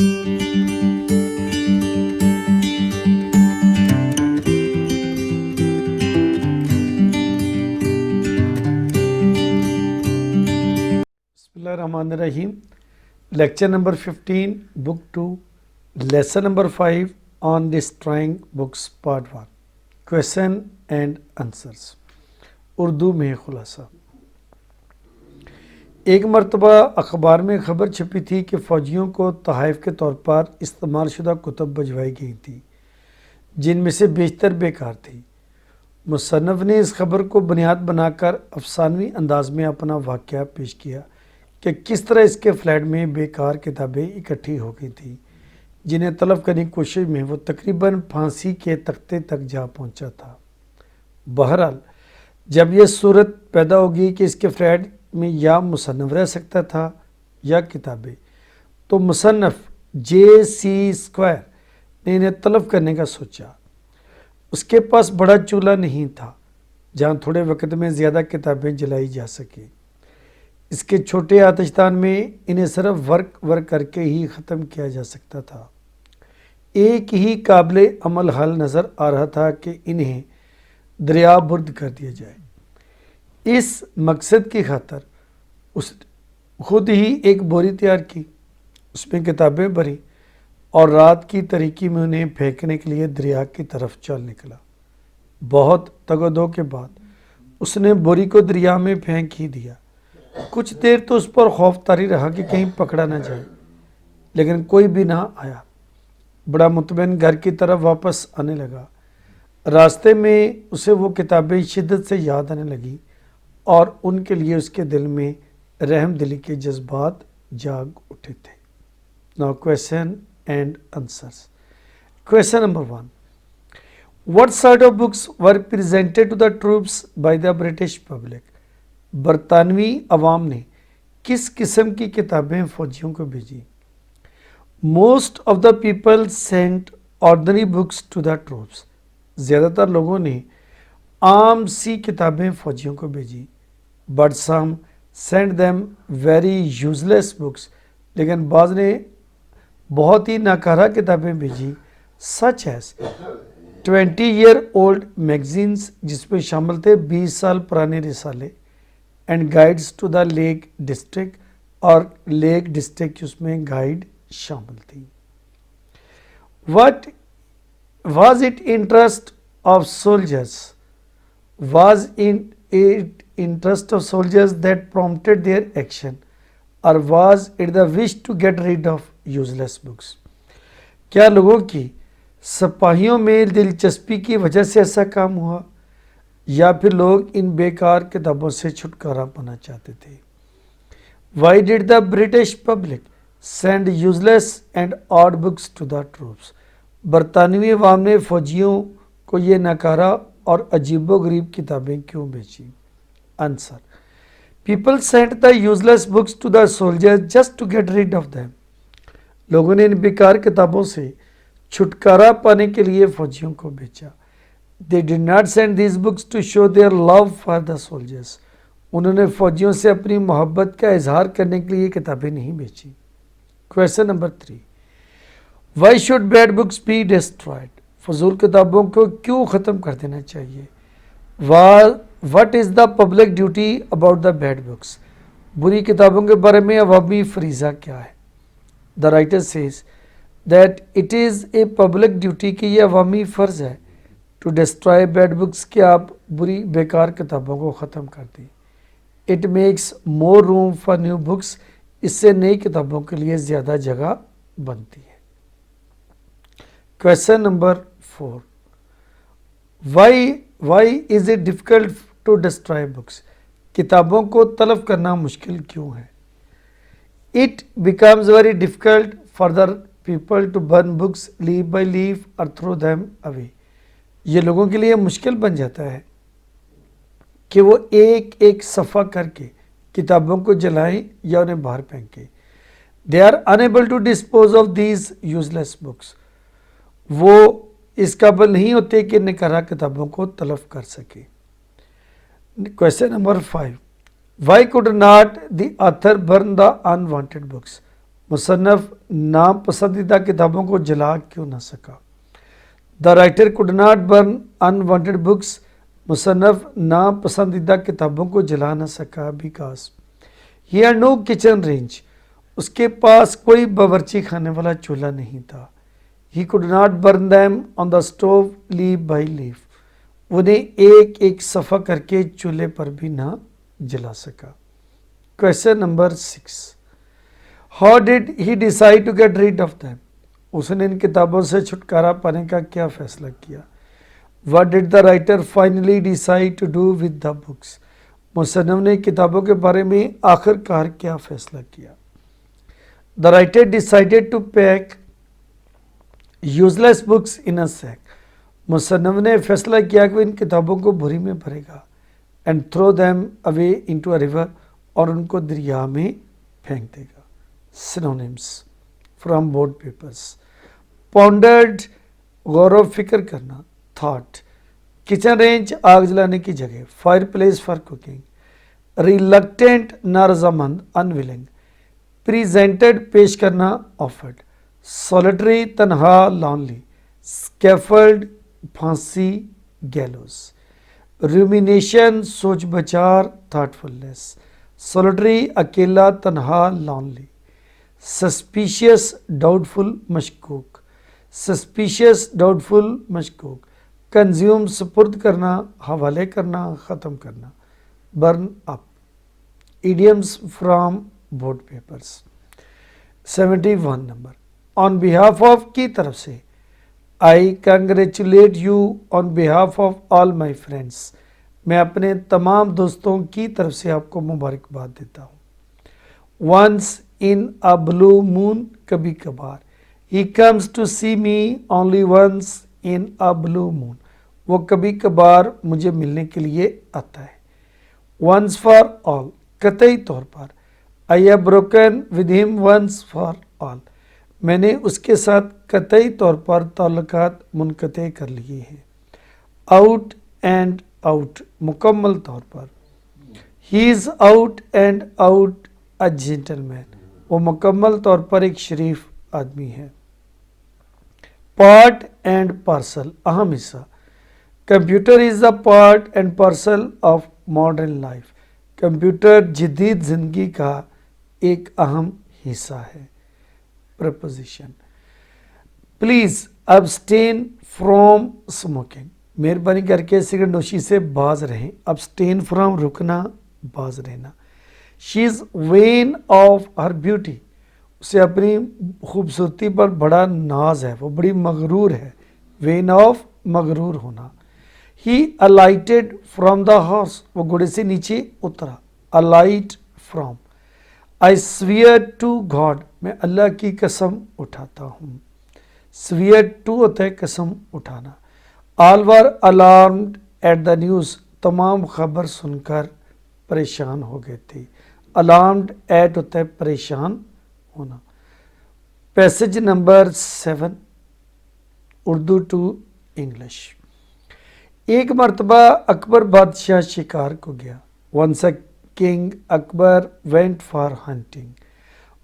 Bismillahirrahmanirrahim. Lecture number 15, Book 2, Lesson number 5 on Destroying Books, Part 1. Question and Answers. Urdu میں خلاصہ. ایک مرتبہ اخبار میں خبر چھپی تھی کہ فوجیوں کو تحائف کے طور پر استعمال شدہ کتب بھجوائی گئی تھی جن میں سے بیشتر بیکار تھی. مصنف نے اس خبر کو بنیاد بنا کر افسانوی انداز میں اپنا واقعہ پیش کیا کہ کس طرح اس کے فلیٹ میں بیکار کتابیں اکٹھی ہو گئی تھیں جنہیں طلب کرنے کی کوشش میں وہ تقریباً پھانسی کے تختے تک جا پہنچا تھا. بہرحال جب یہ صورت پیدا ہوگی کہ اس کے فلیٹ میں یا مصنف رہ سکتا تھا یا کتابیں، تو مصنف J.C. اسکوائر نے انہیں طلب کرنے کا سوچا. اس کے پاس بڑا چولہا نہیں تھا جہاں تھوڑے وقت میں زیادہ کتابیں جلائی جا سکیں. اس کے چھوٹے آتشدان میں انہیں صرف ورک کر کے ہی ختم کیا جا سکتا تھا. ایک ہی قابل عمل حل نظر آ رہا تھا کہ انہیں دریا برد کر دیا جائے. اس مقصد کی خاطر اس خود ہی ایک بوری تیار کی، اس میں کتابیں بھری اور رات کی تاریکی میں انہیں پھینکنے کے لیے دریا کی طرف چل نکلا. بہت تگ و دو کے بعد اس نے بوری کو دریا میں پھینک ہی دیا. کچھ دیر تو اس پر خوف طاری رہا کہ کہیں پکڑا نہ جائے، لیکن کوئی بھی نہ آیا. بڑا مطمئن گھر کی طرف واپس آنے لگا. راستے میں اسے وہ کتابیں شدت سے یاد آنے لگیں اور ان کے لیے اس کے دل میں رحم دلی کے جذبات جاگ اٹھے تھے. Now question and answers. Question number 1. What sort of books were presented to the troops by the British public? برطانوی عوام نے کس قسم کی کتابیں فوجیوں کو بھیجی؟ Most of the people sent ordinary books to the troops. زیادہ تر لوگوں نے عام سی کتابیں فوجیوں کو بھیجی. But some sent them very useless books. لیکن بعض نے بہت ہی ناکارہ کتابیں بھیجی. Such as 20-year-old magazines جس میں شامل تھے 20 سال پرانے رسالے، and guides to the Lake District اور لیک ڈسٹرکٹ اس میں گائیڈ شامل تھی. What was it interest of soldiers? Was it interest of soldiers that prompted their action, or was it the wish to get rid of useless books? کیا لوگوں کی سپاہیوں میں دلچسپی کی وجہ سے ایسا کام ہوا یا پھر لوگ ان بیکار کتابوں سے چھٹکارا پانا چاہتے تھے؟ Why did the British public send useless and odd books to the troops? برطانوی عوام نے فوجیوں کو یہ ناکارہ اور عجیب و غریب کتابیں کیوں بھیجی؟ Answer. People sent the useless books to the soldiers just to get rid of them. لوگوں نے ان بیکار کتابوں سے چھٹکارا پانے کے لیے فوجیوں کو بھیجا. They did not send these books to show their love for the soldiers. انہوں نے فوجیوں سے اپنی محبت کا اظہار کرنے کے لیے کتابیں نہیں بھیجی. Question number 3. Why should bad books be destroyed? فضول کتابوں کو کیوں ختم کر دینا چاہیے؟ What is the public duty about the bad books? بری کتابوں کے بارے میں عوامی فریضہ کیا ہے؟ The writer says that it is a public duty کہ یہ عوامی فرض ہے to destroy bad books کہ آپ بری بیکار کتابوں کو ختم کر دیں. It makes more room for new books. اس سے نئی کتابوں کے لیے زیادہ جگہ بنتی ہے. Question number 4. Why is it difficult to destroy books? کتابوں کو تلف کرنا مشکل کیوں ہے؟ It becomes very difficult for the people to burn books leaf by leaf or throw them away. یہ لوگوں کے لیے مشکل بن جاتا ہے کہ وہ ایک ایک صفحہ کر کے کتابوں کو جلائیں یا انہیں باہر پھینکیں. They are unable to dispose of these useless books. وہ اس قابل نہیں ہوتے کہ ناکارہ کتابوں کو تلف کر سکیں. Question number 5. Why could not the author burn the unwanted books? مصنف ناپسندیدہ کتابوں کو جلا کیوں نہ سکا؟ The writer could not burn unwanted books. مصنف ناپسندیدہ کتابوں کو جلا نہ سکا because he had no kitchen range. اس کے پاس کوئی باورچی خانے والا چولہا نہیں تھا. He could not burn them on the stove leaf by leaf. انہیں ایک ایک صفحہ کر کے چولہے پر بھی نہ جلا سکا. Question number 6. How did he decide to get rid of them. اس نے ان کتابوں سے چھٹکارا پانے کا کیا فیصلہ کیا؟ What did the writer finally decide to do with the books. مصنف نے کتابوں کے بارے میں آخر کار کیا فیصلہ کیا؟ The writer decided to pack useless books in a sack. مصنف نے فیصلہ کیا کہ وہ ان کتابوں کو بھری میں بھرے گا. And throw them away into a river. اور ان کو دریا میں پھینک دے گا. Synonyms from board papers. Pondered غور و فکر کرنا. تھاٹ. کچن رینج آگ جلانے کی جگہ. Fireplace for cooking. Reluctant نارضامند انویلنگ. پریزنٹڈ پیش کرنا. آفرڈ. سولیٹری تنہا لونلی. اسکیفلڈ پھانسی گیلوز. رومینیشن سوچ بچار تھاٹفلنس. سولیٹری اکیلا تنہا لونلی. سسپیشیس ڈاؤٹ فل مشکوک. سسپیشیس ڈاؤٹ فل مشکوک. کنزیوم سپرد کرنا حوالے کرنا ختم کرنا. Burn up. Idioms from board papers. 71 number. On behalf of کی طرف سے. I congratulate you on behalf of all my friends. میں اپنے تمام دوستوں کی طرف سے آپ کو مبارکباد دیتا ہوں. Once in a blue moon. کبھی کبھار. He comes to see me only once in a blue moon. وہ کبھی کبھار مجھے ملنے کے لیے آتا ہے. Once for all. قطعی طور پر. I have broken with him once for all. میں نے اس کے ساتھ قطعی طور پر تعلقات منقطع کر لیے ہیں. Out and out. مکمل طور پر. He is out and out a gentleman. وہ مکمل طور پر ایک شریف آدمی ہے. Part and parcel. اہم حصہ. Computer is a part and parcel of modern life. Computer جدید زندگی کا ایک اہم حصہ ہے. Preposition. Please abstain from smoking. مہربانی کر کے سگریٹ نوشی سے باز رہیں. ابسٹین فرام رکنا باز رہنا. She is vain of her beauty. اسے اپنی خوبصورتی پر بڑا ناز ہے. وہ بڑی مغرور ہے. وین آف مغرور ہونا. He alighted from the horse. وہ گھوڑے سے نیچے اترا. Alight from. I swear to God. میں اللہ کی قسم اٹھاتا ہوں. سویئر ٹو ہوتا ہے قسم اٹھانا. آل وار الارمڈ ایٹ دا نیوز. تمام خبر سن کر پریشان ہو گئے تھے. الارمڈ ایٹ ہوتا ہے پریشان ہونا. Passage number 7 Urdu to English. ایک مرتبہ اکبر بادشاہ شکار کو گیا. Once a king Akbar went for hunting.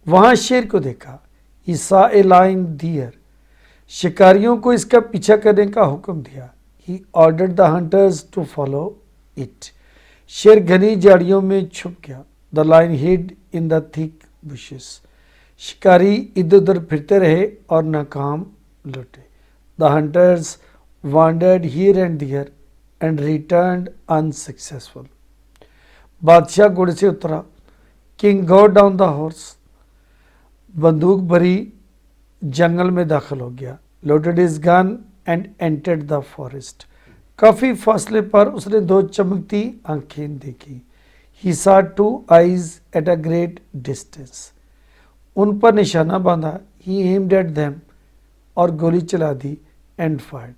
وہاں شیر کو دیکھا. ہی سا اے لائن ڈیئر. شکاریوں کو اس کا پیچھا کرنے کا حکم دیا. He ordered the hunters to follow it. شیر گھنی جھاڑیوں میں چھپ گیا. دا لائن ہیڈ ان دا تھک بشز. شکاری ادھر ادھر پھرتے رہے اور ناکام لوٹے. The hunters wandered here and there and returned unsuccessful. بادشاہ گھوڑے سے اترا. King go down the horse. بندوق بھری جنگل میں داخل ہو گیا. Loaded his gun and entered the forest. کافی فاصلے پر اس نے 2 چمکتی آنکھیں دیکھی. ہی سا 2 eyes at a great distance. ان پر نشانہ باندھا. He aimed at them. اور گولی چلا دی. And fired.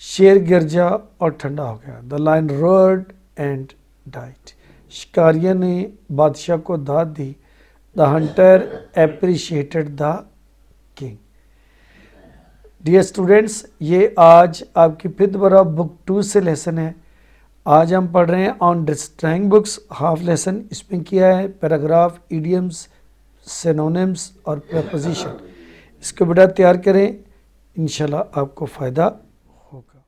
شیر گر جا اور ٹھنڈا ہو گیا. The lion roared and died. شکاریوں نے بادشاہ کو داد دی. The hunter appreciated the king. Dear students, یہ آج آپ کی پھر دوبارہ بک 2 سے لیسن ہے. آج ہم پڑھ رہے ہیں آن ڈسٹرائنگ بکس. ہاف لیسن اس میں کیا ہے. پیراگراف، ایڈیمز، سینونیمز اور پریپوزیشن، اس کو بیٹا تیار کریں، انشاءاللہ آپ کو فائدہ ہوگا۔